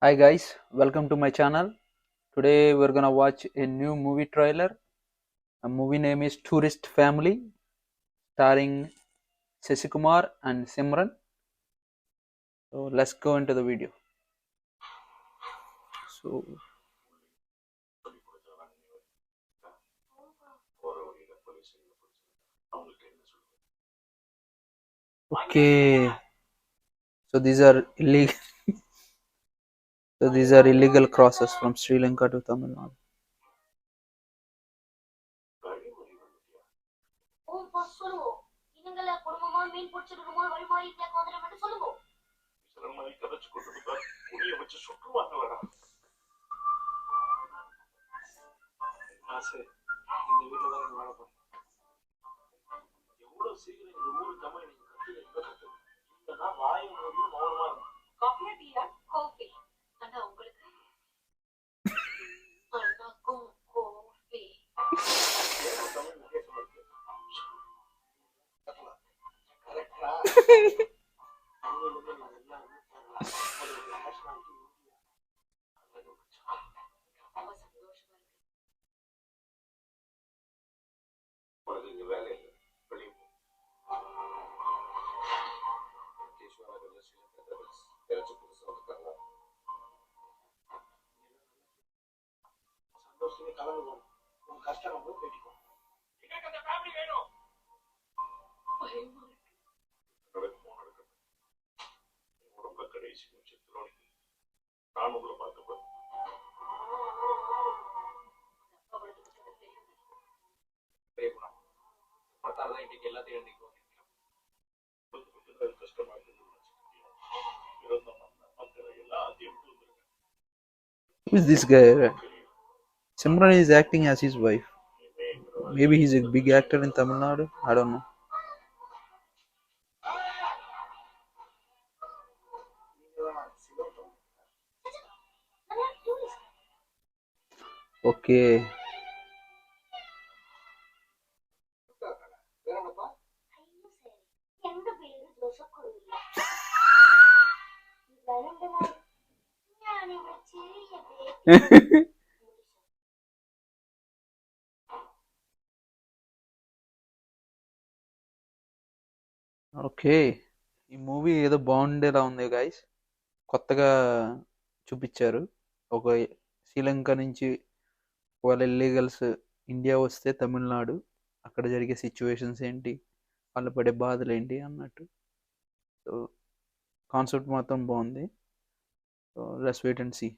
Hi guys, welcome to my channel. Today we're gonna watch a new movie trailer. A movie name is Tourist Family, starring Sasikumar and Simran. So let's go into the video. So okay, so these are illegal. So these are illegal crosses from Sri Lanka to Tamil Nadu. Who is this guy? Simran is acting as his wife. Maybe he's a big actor in Tamil Nadu. I don't know. Okay. Okay. ఈ movie ఏదో బాగుండేలా ఉంది guys. కొత్తగా చూపిచ్చారు. ఒక శ్రీలంక నుంచి ఒకవేళ illegals India వస్తే తమిళనాడు, అక్కడ జరిగే సిచ్యువేషన్స్ ఏంటి, వాళ్ళు పడే బాధలేంటి అన్నట్టు. సో కాన్సెప్ట్ మాత్రం బాగుంది. So let's wait and see.